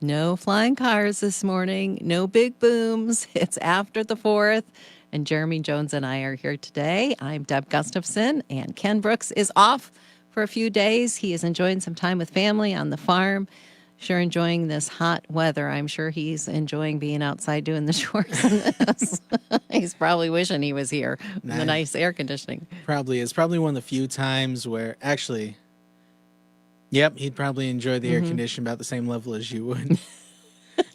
No flying cars this morning, no big booms. It's after the 4th, and Jeremy Jones and I are here today. I'm Deb Gustafson, and Ken Brooks is off for a few days. He is enjoying some time with family on the farm. Sure enjoying this hot weather. I'm sure he's enjoying being outside doing the chores in this. He's probably wishing he was here in the nice air conditioning. Probably is. Probably one of the few times where actually, yep, he'd probably enjoy the air conditioning about the same level as you would.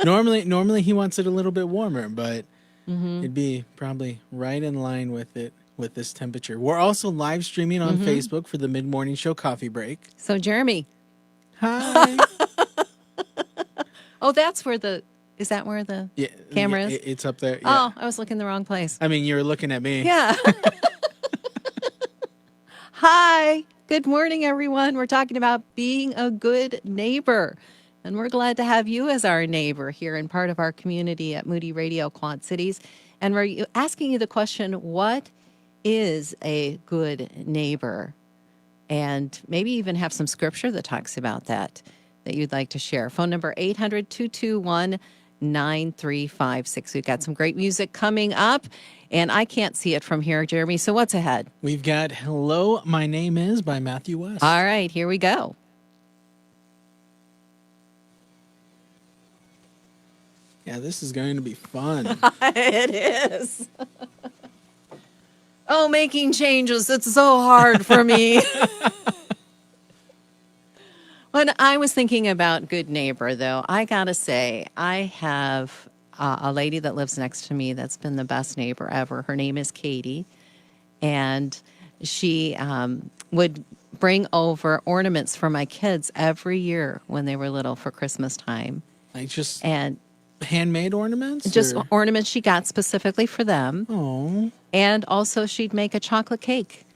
Normally he wants it a little bit warmer, but it'd be probably right in line with it with this temperature. We're also live streaming on Facebook for the mid-morning show coffee break. So Jeremy. Hi. Oh, is that where the camera is? It's up there. Yeah. Oh, I was looking the wrong place. I mean, you were looking at me. Yeah. Hi. Good morning, everyone. We're talking about being a good neighbor. And we're glad to have you as our neighbor here and part of our community at Moody Radio Quad Cities. And we're asking you the question, what is a good neighbor? And maybe even have some scripture that talks about that you'd like to share. Phone number 800-221-9356. We've got some great music coming up, and I can't see it from here, Jeremy. So what's ahead? We've got Hello, My Name Is by Matthew West. All right, here we go. Yeah, this is going to be fun. It is. Oh, making changes. It's so hard for me. When I was thinking about good neighbor, though, I got to say, I have a lady that lives next to me that's been the best neighbor ever. Her name is Katie, and she would bring over ornaments for my kids every year when they were little for Christmas time. Like just and handmade ornaments? Just ornaments she got specifically for them. Oh. And also she'd make a chocolate cake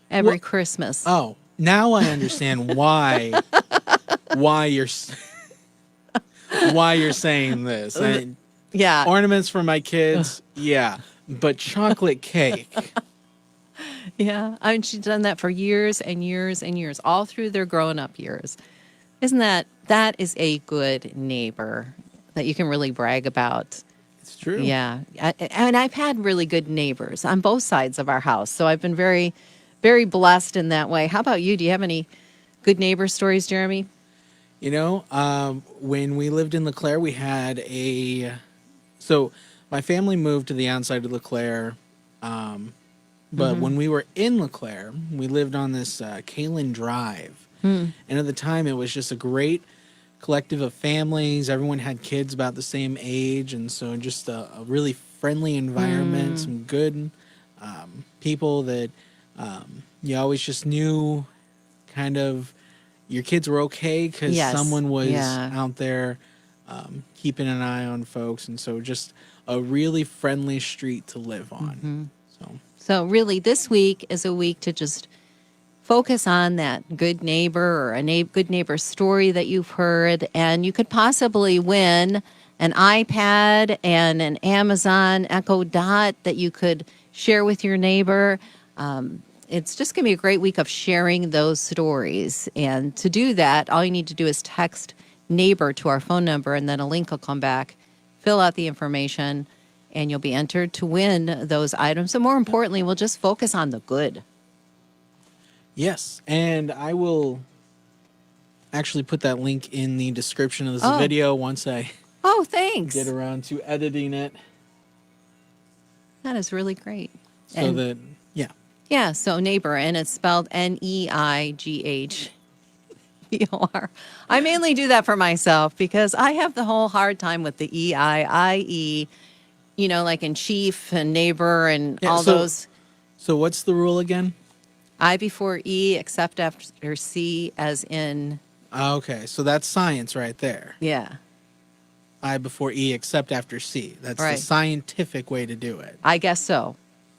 every Christmas. Oh, now I understand why you're saying this. Yeah. Ornaments for my kids, yeah, but chocolate cake. Yeah, I mean, she's done that for years and years and years, all through their growing up years. Isn't that is a good neighbor that you can really brag about? It's true. Yeah, and I've had really good neighbors on both sides of our house, so I've been very, very blessed in that way. How about you? Do you have any good neighbor stories, Jeremy? You know, when we lived in LeClaire, we had so my family moved to the outside of LeClaire, but when we were in LeClaire, we lived on this Kalen Drive. And at the time, it was just a great collective of families. Everyone had kids about the same age, and so just a really friendly environment, some good people that you always just knew kind of your kids were okay because someone was out there keeping an eye on folks. And so just a really friendly street to live on. So really this week is a week to just focus on that good neighbor or a good neighbor story that you've heard. And you could possibly win an iPad and an Amazon Echo Dot that you could share with your neighbor. It's just going to be a great week of sharing those stories. And to do that, all you need to do is text neighbor to our phone number, and then a link will come back. Fill out the information, and you'll be entered to win those items. And more importantly, we'll just focus on the good. Yes, and I will actually put that link in the description of this video once I thanks. get around to editing it. That is really great. So Yeah, so neighbor, and it's spelled Neighbor. I mainly do that for myself because I have the whole hard time with the IE, like in chief and neighbor and those. So what's the rule again? I before E, except after C, as in. Okay, so that's science right there. Yeah. I before E, except after C. That's right. The scientific way to do it. I guess so.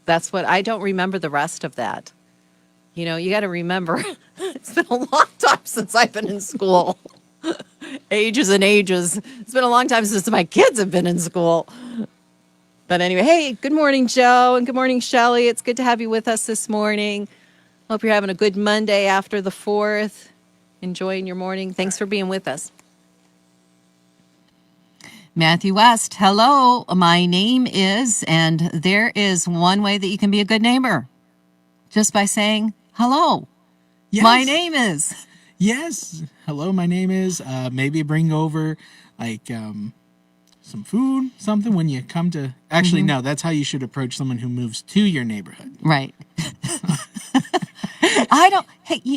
That's what I don't remember the rest of that. You got to remember, it's been a long time since I've been in school. Ages and ages. It's been a long time since my kids have been in school. But anyway, hey, good morning, Joe, and good morning, Shelley. It's good to have you with us this morning. Hope you're having a good Monday after the 4th. Enjoying your morning. Thanks for being with us. Matthew West, hello, my name is, and there is one way that you can be a good neighbor just by saying, hello, Yes. my name is. Yes. Hello, my name is. Maybe bring over like some food, something when you come to. Actually, no, that's how you should approach someone who moves to your neighborhood. Right. I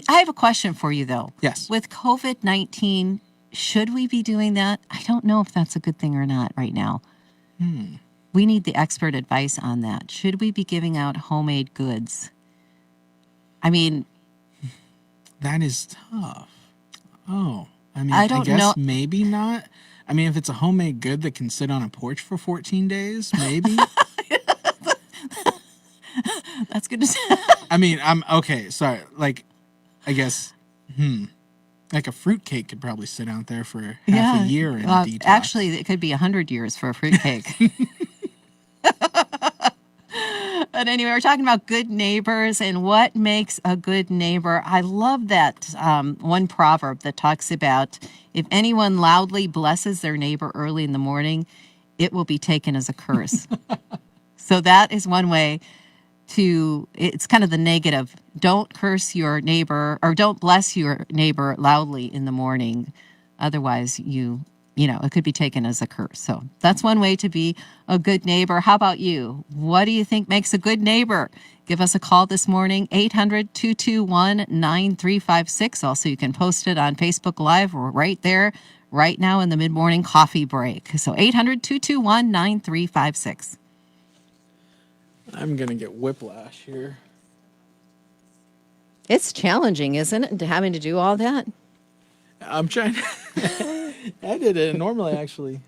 have a question for you though. Yes. With COVID-19, should we be doing that? I don't know if that's a good thing or not right now. We need the expert advice on that. Should we be giving out homemade goods? I mean, That is tough. Oh, I mean, I I don't guess know. maybe not. I mean, if it's a homemade good that can sit on a porch for 14 days, maybe. That's good to say. I mean, I'm okay. Sorry. Like, I guess, like a fruitcake could probably sit out there for half a year in detox. Actually, it could be 100 years for a fruitcake. But anyway, we're talking about good neighbors and what makes a good neighbor. I love that one proverb that talks about if anyone loudly blesses their neighbor early in the morning, it will be taken as a curse. So that is one way it's kind of the negative. Don't curse your neighbor or don't bless your neighbor loudly in the morning. Otherwise, it could be taken as a curse. So that's one way to be a good neighbor. How about you? What do you think makes a good neighbor? Give us a call this morning, 800-221-9356. Also, you can post it on Facebook Live. We're right there right now in the mid-morning coffee break. So 800-221-9356. I'm going to get whiplash here. It's challenging, isn't it, having to do all that? I'm trying. I did it normally, actually.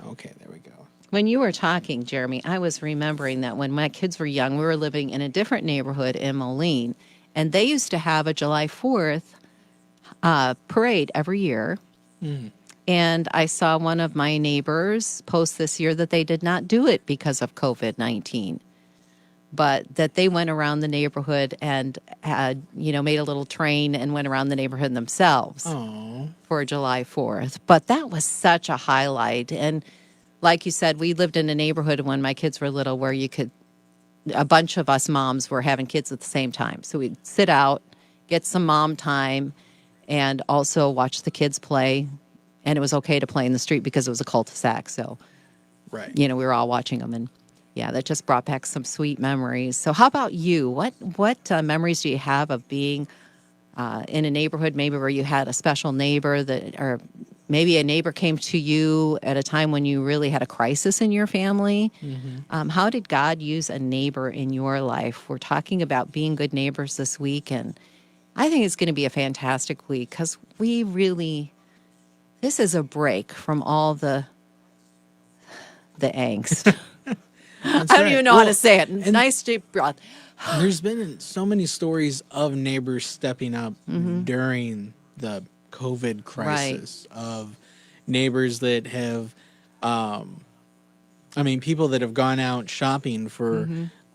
Okay, there we go. When you were talking, Jeremy, I was remembering that when my kids were young, we were living in a different neighborhood in Moline, and they used to have a July 4th parade every year. And I saw one of my neighbors post this year that they did not do it because of COVID-19, but that they went around the neighborhood and had, made a little train and went around the neighborhood themselves for July 4th. But that was such a highlight. And like you said, we lived in a neighborhood when my kids were little where a bunch of us moms were having kids at the same time. So we'd sit out, get some mom time, and also watch the kids play. And it was okay to play in the street because it was a cul-de-sac. So, Right. we were all watching them. And yeah, that just brought back some sweet memories. So how about you? What memories do you have of being in a neighborhood maybe where you had a special neighbor or maybe a neighbor came to you at a time when you really had a crisis in your family? How did God use a neighbor in your life? We're talking about being good neighbors this week, and I think it's going to be a fantastic week because this is a break from all the angst. I don't even know how to say it. Nice deep breath. There's been so many stories of neighbors stepping up during the COVID crisis, of neighbors that have, people that have gone out shopping for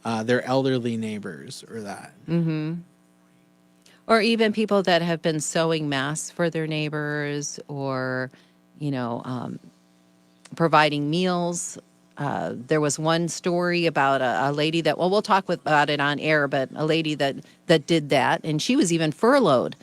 their elderly neighbors or that. Or even people that have been sewing masks for their neighbors or, providing meals. There was one story about a lady that, we'll talk about it on air, but a lady that did that, and she was even furloughed.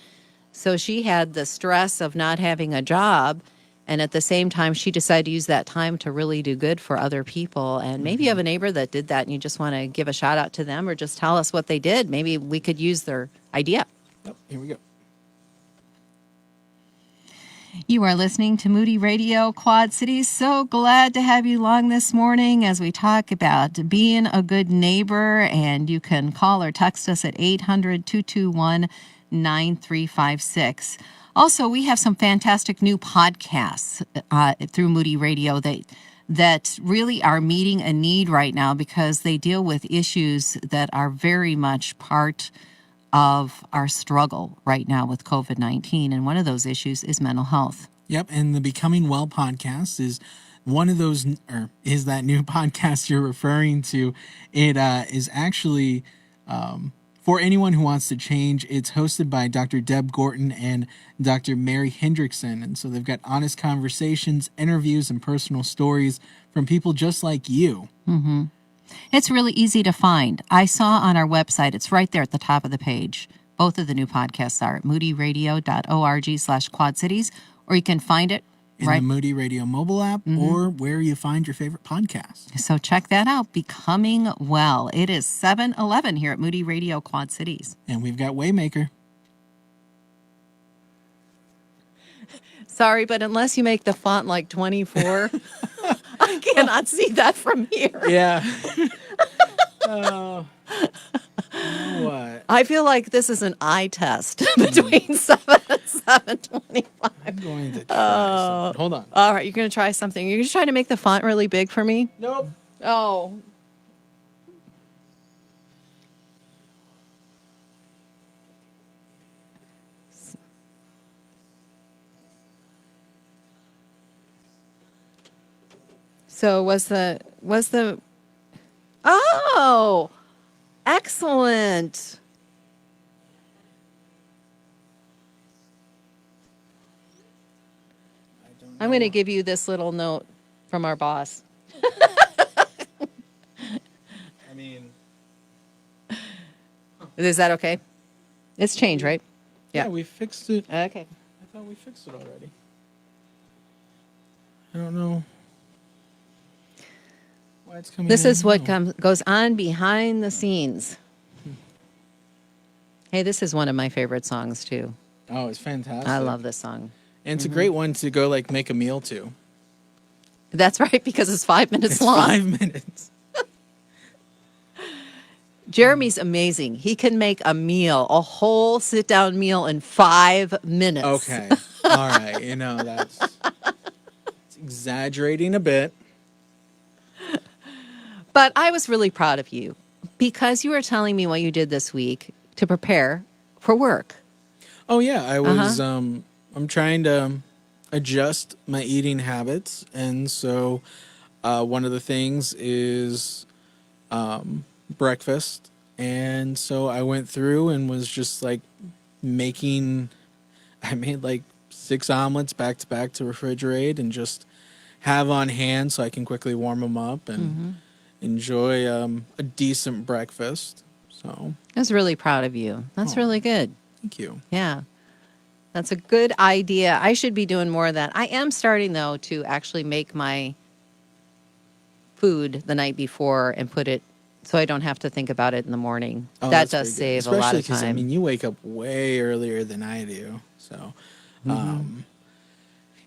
So she had the stress of not having a job, and at the same time, she decided to use that time to really do good for other people. And maybe you have a neighbor that did that, and you just want to give a shout out to them or just tell us what they did. Maybe we could use their idea. Oh, here we go. You are listening to Moody Radio Quad Cities. So glad to have you along this morning as we talk about being a good neighbor. And you can call or text us at 800-221-9356. Also, we have some fantastic new podcasts through Moody Radio that really are meeting a need right now because they deal with issues that are very much part of our struggle right now with COVID-19. And one of those issues is mental health. Yep. And the Becoming Well podcast is one of those, or is that new podcast you're referring to. It is actually For anyone who wants to change, it's hosted by Dr. Deb Gorton and Dr. Mary Hendrickson. And so they've got honest conversations, interviews, and personal stories from people just like you. It's really easy to find. I saw on our website, it's right there at the top of the page. Both of the new podcasts are at moodyradio.org/Quad Cities, or you can find it In right. the Moody Radio mobile app or where you find your favorite podcast. So check that out. Becoming Well. It is 7:11 here at Moody Radio Quad Cities. And we've got Waymaker. Sorry, but unless you make the font like 24, I cannot see that from here. Yeah. You know what? I feel like this is an eye test between 7 and 7:25. I'm going to try something. Hold on. All right, you're going to try something. You're just trying to make the font really big for me? Nope. Oh. So was the Oh, excellent. I'm going to give you this little note from our boss. I mean, Is that okay? It's changed, right? yeah, Yeah. we fixed it. Okay. I thought we fixed it already. I don't know why it's coming This in is what now. goes on behind the scenes. Hey, this is one of my favorite songs too. Oh, it's fantastic. I love this song. And it's a great one to go like make a meal to. That's right, because it's 5 minutes It's long. 5 minutes. Jeremy's amazing. He can make a meal, a whole sit-down meal in 5 minutes. Okay. All right. You know, that's it's exaggerating a bit. But I was really proud of you because you were telling me what you did this week to prepare for work. Oh yeah, I was I'm trying to adjust my eating habits, and so one of the things is breakfast. And so I went through and was just like I made like 6 omelets back to back to refrigerate and just have on hand so I can quickly warm them up and enjoy a decent breakfast. So I was really proud of you. That's really good. thank you. Yeah. That's a good idea. I should be doing more of that. I am starting, though, to actually make my food the night before and put it so I don't have to think about it in the morning. Oh, that that's does pretty good. save a lot Especially of 'cause, time. I mean, you wake up way earlier than I do. So,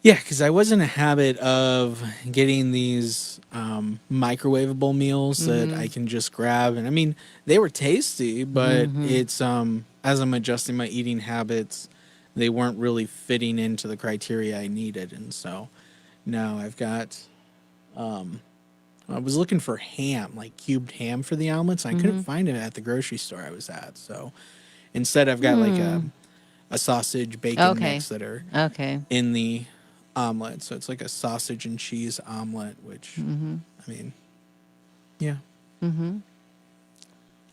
yeah, because I was in a habit of getting these microwavable meals that I can just grab. And I mean, they were tasty, but it's as I'm adjusting my eating habits, they weren't really fitting into the criteria I needed. And so now I've got, I was looking for ham, like cubed ham for the omelets. I couldn't find it at the grocery store I was at. So instead, I've got like a sausage bacon Okay. mix that are Okay. in the omelet. So it's like a sausage and cheese omelet, which, I mean, yeah.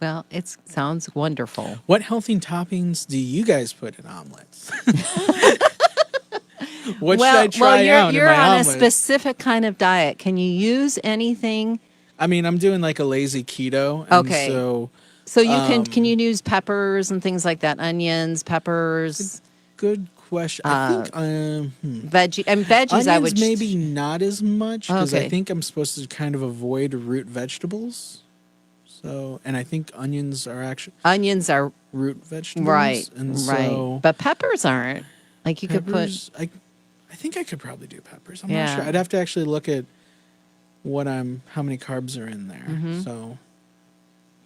Well, it sounds wonderful. What healthy toppings do you guys put in omelets? What should I try out you're in my on omelet? a specific kind of diet. Can you use anything? I mean, I'm doing like a lazy keto. And Okay. So So you can you use peppers and things like that? Onions, peppers, good question. I think veggie and veggies. onions I would maybe not as much because Okay. I think I'm supposed to kind of avoid root vegetables. So, and I think onions are actually onions are root vegetables. right, And right, so but peppers aren't. Like you could put. peppers, I think I could probably do peppers. I'm not Yeah. sure. I'd have to actually look at how many carbs are in there. Mm-hmm. So,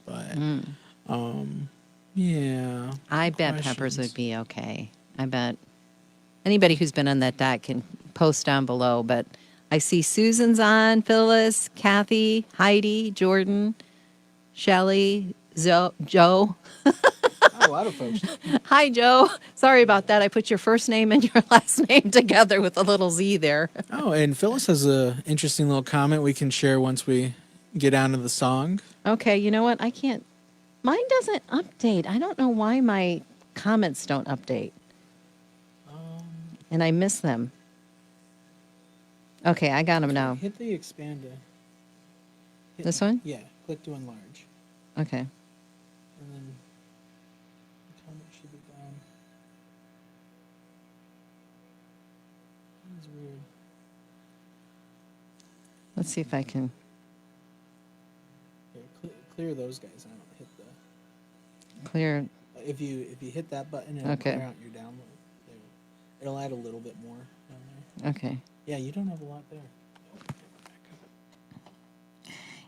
but yeah. I bet peppers questions. would be okay. I bet anybody who's been on that diet can post down below. But I see Susan's on, Phyllis, Kathy, Heidi, Jordan, Shelly, Joe. A lot of folks. Hi, Joe. Sorry about that. I put your first name and your last name together with a little Z there. Oh, and Phyllis has a interesting little comment we can share once we get down to the song. Okay, you know what? I can't. Mine doesn't update. I don't know why my comments don't update. And I miss them. Okay, I got them now. Hit the expander. This one? Yeah, click to enlarge. Okay. And then the comment should be gone. That's weird. Let's see if I can. Here, clear those guys. I don't hit the. Clear. If you hit that button, it'll Okay. clear out your download. It'll add a little bit more down there. Okay. Yeah, you don't have a lot there.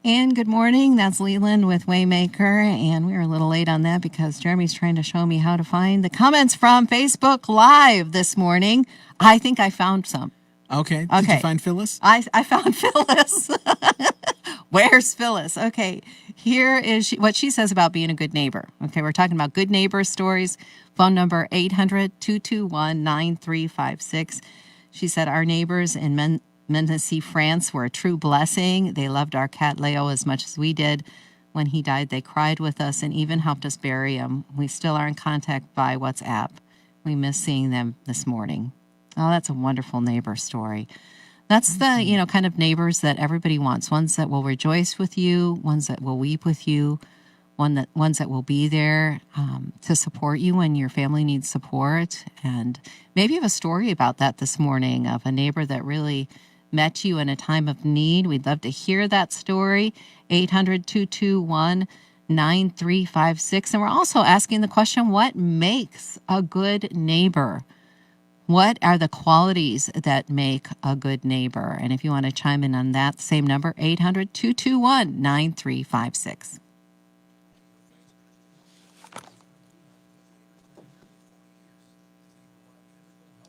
And good morning. That's Leland with Waymaker. And we were a little late on that because Jeremy's trying to show me how to find the comments from Facebook Live this morning. I think I found some. Okay. Did Okay. you find Phyllis? I found Phyllis. Where's Phyllis? Okay, here is what she says about being a good neighbor. Okay, we're talking about good neighbor stories. Phone number 800-221-9356. She said, our neighbors in Mennecy, France were a true blessing. They loved our cat Leo as much as we did. When he died, they cried with us and even helped us bury him. We still are in contact by WhatsApp. We miss seeing them this morning. Oh, that's a wonderful neighbor story. That's the, kind of neighbors that everybody wants. Ones that will rejoice with you, ones that will weep with you, ones that will be there to support you when your family needs support. And maybe you have a story about that this morning of a neighbor that really met you in a time of need. We'd love to hear that story. 800-221-9356. And we're also asking the question, what makes a good neighbor? What are the qualities that make a good neighbor? And if you want to chime in on that, same number, 800-221-9356.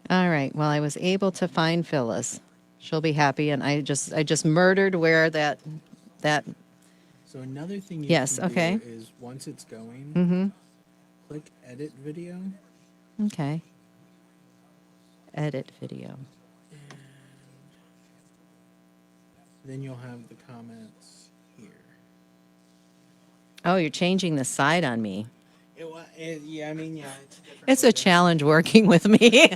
All right. Well, I was able to find Phyllis. She'll be happy. And I just murdered where that. So another thing you Yes, can okay. do is once it's going, click edit video. Okay. Edit video. Then you'll have the comments here. Oh, you're changing the side on me. Yeah, it's different. It's a challenge working with me.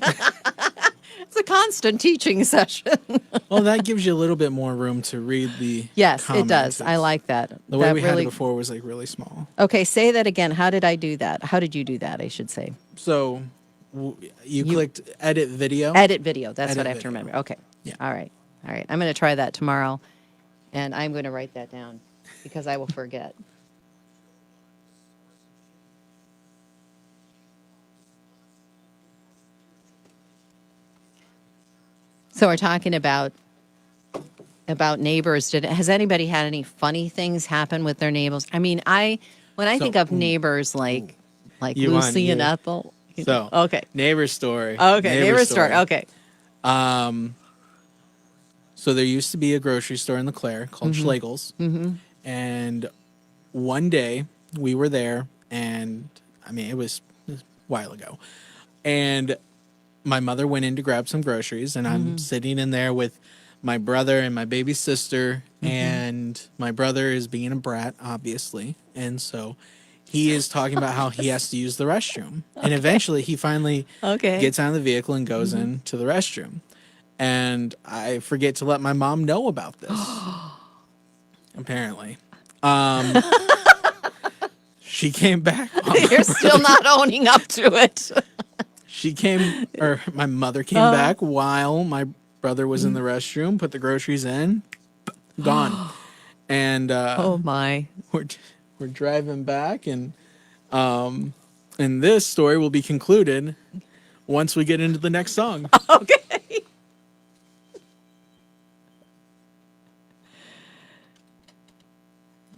It's a constant teaching session. Well, that gives you a little bit more room to read the Yes, it comments. does. I like that. The way That we had it before was like really small. Okay, say that again. How did I do that? How did you do that, I should say? So you clicked edit video. Edit video. That's Edit what I have to video. remember. Okay. Yeah. All right. I'm going to try that tomorrow, and I'm going to write that down because I will forget. So we're talking about neighbors. Has anybody had any funny things happen with their neighbors? I mean, when I think of neighbors like You want- Lucy and you- Ethel. So Okay. neighbor story. Okay. Neighbor story. Okay. So there used to be a grocery store in LeClaire called Schlegel's. And one day we were there, and it was a while ago. And my mother went in to grab some groceries, and I'm sitting in there with my brother and my baby sister, and my brother is being a brat, obviously. And so he is talking about how he has to use the restroom. And eventually he finally gets out of the vehicle and goes into the restroom. And I forget to let my mom know about this. Apparently. She came back. You're still not owning up to it. My mother came back while my brother was in the restroom, put the groceries in, gone. And Oh my. we're driving back, and this story will be concluded once we get into the next song. Okay.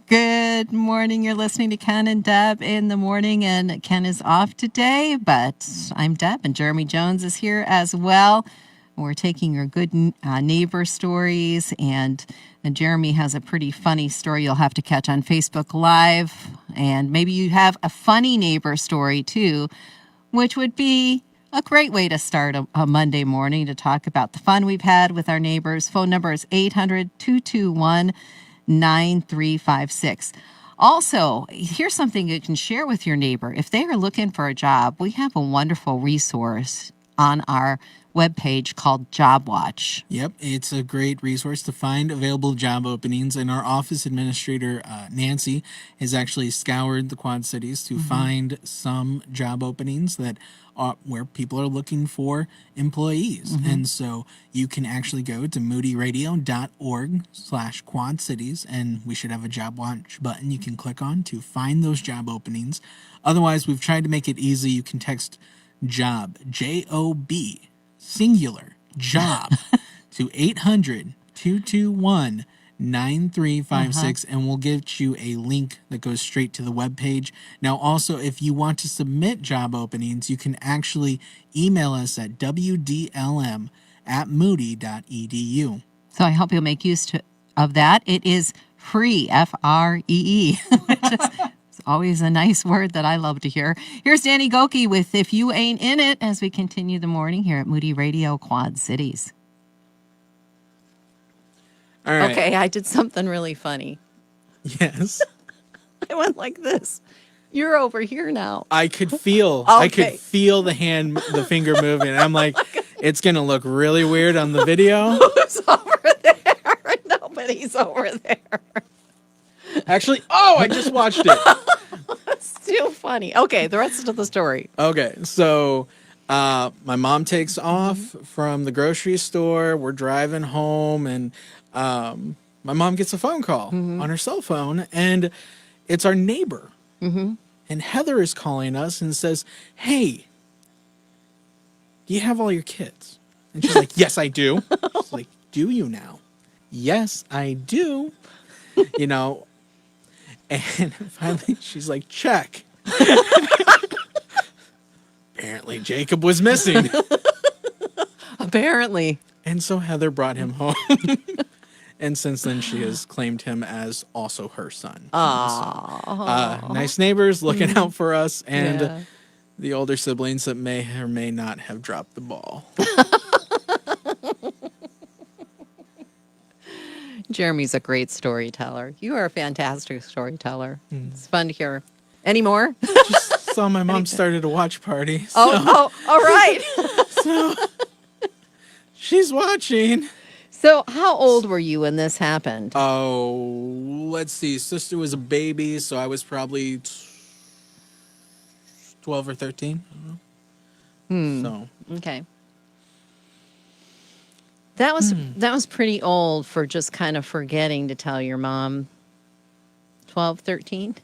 Good morning. You're listening to Ken and Deb in the morning, and Ken is off today, but I'm Deb, and Jeremy Jones is here as well. We're taking your good neighbor stories, and Jeremy has a pretty funny story you'll have to catch on Facebook Live, and maybe you have a funny neighbor story too, which would be a great way to start a Monday morning to talk about the fun we've had with our neighbors. Phone number is 800-221-9356. Also, here's something you can share with your neighbor. If they are looking for a job, we have a wonderful resource on our webpage called Job Watch. Yep, it's a great resource to find available job openings, and our office administrator, Nancy, has actually scoured the Quad Cities to find some job openings that are where people are looking for employees. And so you can actually go to moodyradio.org/Quad Cities, and we should have a Job Watch button you can click on to find those job openings. Otherwise, we've tried to make it easy. You can text JOB, JOB, singular job to 800-221-9356, and we'll get you a link that goes straight to the webpage. Now, also, if you want to submit job openings, you can actually email us at wdlm@moody.edu. So I hope you'll make use of that. It is free, FREE, which is it's always a nice word that I love to hear. Here's Danny Goki with If You Ain't In It as we continue the morning here at Moody Radio Quad Cities. All right. Okay, I did something really funny. Yes. I went like this. You're over here now. I could feel Okay. the finger moving. I'm like, it's going to look really weird on the video. Who's over there? Nobody's over there. Actually, I just watched it. That's too funny. Okay, the rest of the story. Okay, so my mom takes off from the grocery store. We're driving home, and my mom gets a phone call on her cell phone, and it's our neighbor. And Heather is calling us and says, "Hey, do you have all your kids?" And she's like, "Yes, I do." She's like, "Do you now?" "Yes, I do." You know, and finally she's like, "Check." Apparently Jacob was missing. Apparently. And so Heather brought him home. And since then she has claimed him as also her son. Nice neighbors looking out for us, and Yeah. the older siblings that may or may not have dropped the ball. Jeremy's a great storyteller. You are a fantastic storyteller. It's fun to hear. Any more? Just saw my mom started a watch party. So All right. she's watching. So how old were you when this happened? Oh, let's see. Sister was a baby, so I was probably 12 or 13. I don't know. So Okay. That was pretty old for just kind of forgetting to tell your mom. 12, 13?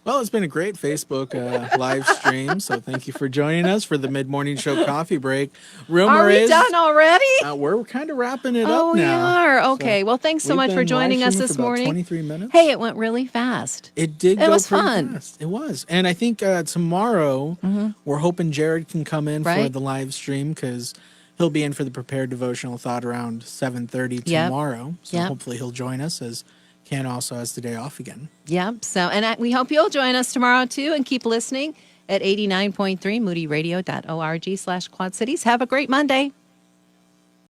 Well, it's been a great Facebook live stream, so thank you for joining us for the mid-morning show coffee break. Rumor Are we is done already? We're kind of wrapping it Oh, up we now. are. Okay. Well, thanks so we've much for been joining live us streaming this for about morning. 23 minutes. Hey, it went really fast. It did. It go was pretty fun. fast. It was, and I think tomorrow we're hoping Jared can come in for Right. the live stream because he'll be in for the prepared devotional thought around 7:30 Yep. tomorrow. So Yep. hopefully he'll join us, as Ken also has the day off again. Yep. So, we hope you'll join us tomorrow too, and keep listening at 89.3 moodyradio.org/Quad Cities. Have a great Monday.